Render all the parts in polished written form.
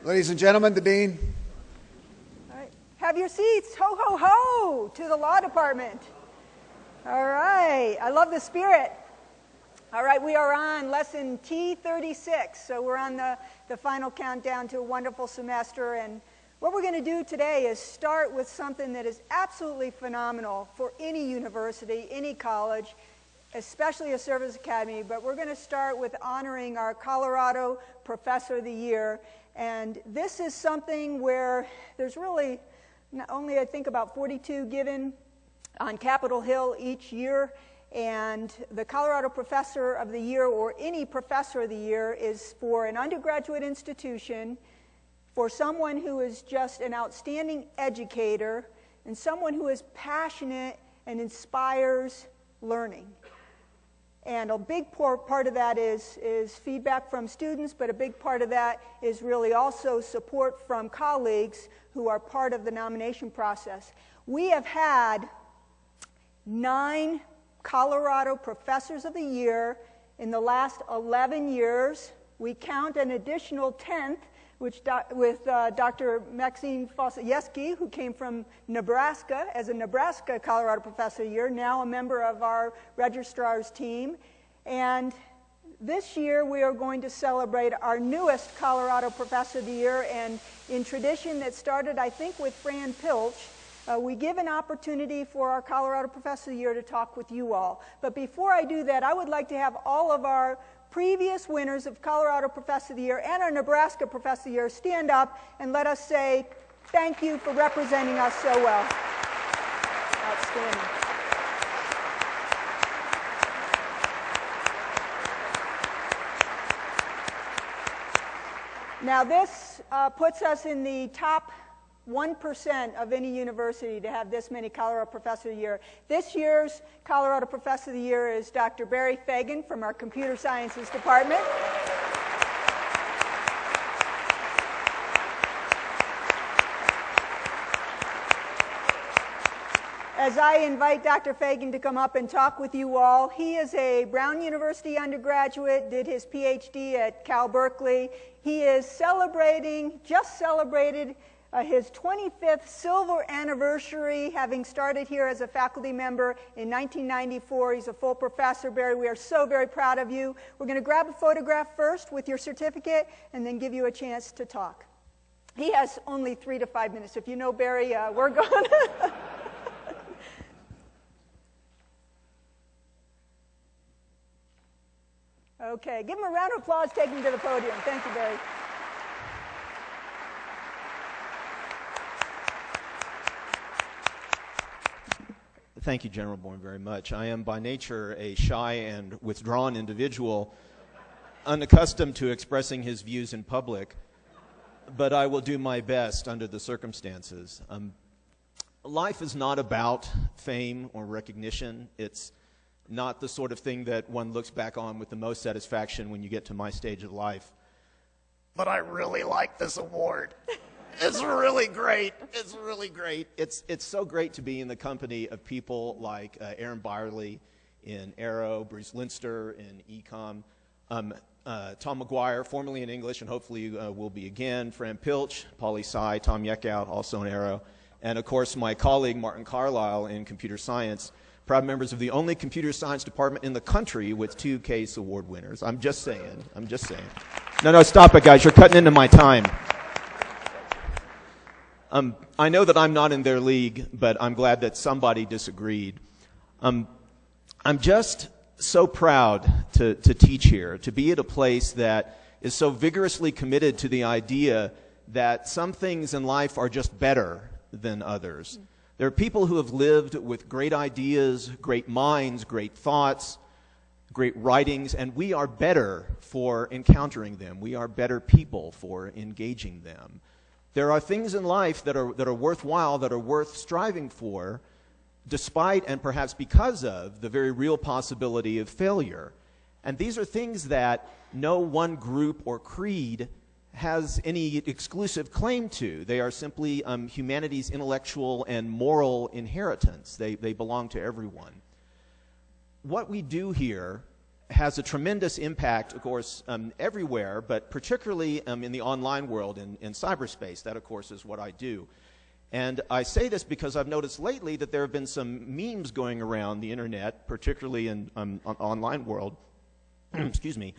Ladies and gentlemen, the Dean. All right. Have your seats. Ho, ho, ho to the law department. All right. I love the spirit. All right. We are on lesson T36. So we're on the final countdown to a wonderful semester. And what we're going to do today is start with something that is absolutely phenomenal for any university, any college, especially a service academy. But we're going to start with honoring our Colorado Professor of the Year. And this is something where there's really only, I think, about 42 given on Capitol Hill each year. And the Colorado Professor of the Year, or any Professor of the Year, is for an undergraduate institution, for someone who is just an outstanding educator, and someone who is passionate and inspires learning. And a big part of that is feedback from students, but a big part of that is really also support from colleagues who are part of the nomination process. We have had 9 Colorado Professors of the Year in the last 11 years. We count an additional 10th, with Dr. Maxine Fosieski, who came from Nebraska as a Nebraska Colorado Professor of the Year, now a member of our registrar's team. And this year we are going to celebrate our newest Colorado Professor of the Year, and in tradition that started, I think, with Fran Pilch, we give an opportunity for our Colorado Professor of the Year to talk with you all. But before I do that, I would like to have all of our previous winners of Colorado Professor of the Year and our Nebraska Professor of the Year stand up and let us say thank you for representing us so well. Outstanding. Now this puts us in the top 1% of any university to have this many Colorado Professor of the Year. This year's Colorado Professor of the Year is Dr. Barry Fagin from our Computer Sciences Department. As I invite Dr. Fagin to come up and talk with you all, he is a Brown University undergraduate, did his PhD at Cal Berkeley. He is just celebrated his 25th silver anniversary, having started here as a faculty member in 1994. He's a full professor. Barry, we are so very proud of you. We're going to grab a photograph first with your certificate and then give you a chance to talk. He has only 3 to 5 minutes. If you know Barry, we're going. Okay, give him a round of applause, take him to the podium. Thank you, Barry. Thank you, General Bourne, very much. I am by nature a shy and withdrawn individual, unaccustomed to expressing his views in public, but I will do my best under the circumstances. Life is not about fame or recognition. It's not the sort of thing that one looks back on with the most satisfaction when you get to my stage of life. But I really like this award. It's really great. It's really great. It's so great to be in the company of people like Aaron Byerly in Aero, Bruce Linster in Econ, Tom McGuire, formerly in English and hopefully will be again, Fran Pilch, Polly Tsai, Tom Yeckout, also in Aero, and of course my colleague Martin Carlisle in computer science, proud members of the only computer science department in the country with 2 Case Award winners. I'm just saying. No, stop it, guys. You're cutting into my time. I know that I'm not in their league, but I'm glad that somebody disagreed. I'm just so proud to teach here, to be at a place that is so vigorously committed to the idea that some things in life are just better than others. There are people who have lived with great ideas, great minds, great thoughts, great writings, and we are better for encountering them. We are better people for engaging them. There are things in life that are worthwhile, that are worth striving for, despite and perhaps because of the very real possibility of failure. And these are things that no one group or creed has any exclusive claim to. They are simply humanity's intellectual and moral inheritance. They belong to everyone. What we do here has a tremendous impact, of course, everywhere, but particularly in the online world, in cyberspace. That, of course, is what I do. And I say this because I've noticed lately that there have been some memes going around the internet, particularly in online world, excuse me,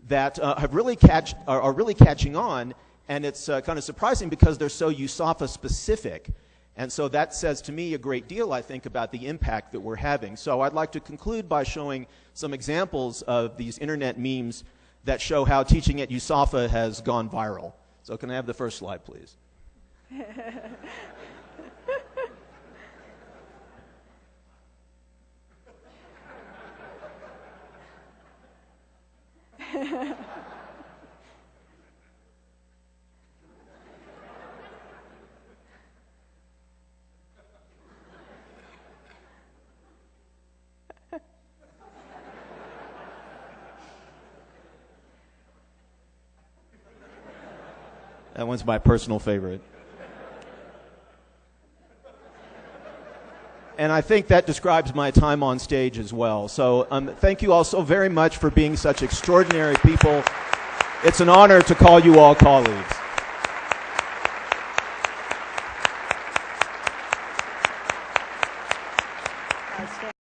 that are really catching on, and it's kind of surprising because they're so USAFA specific. And so that says to me a great deal, I think, about the impact that we're having. So I'd like to conclude by showing some examples of these internet memes that show how teaching at USAFA has gone viral. So can I have the first slide, please? That one's my personal favorite. And I think that describes my time on stage as well. So thank you all so very much for being such extraordinary people. It's an honor to call you all colleagues.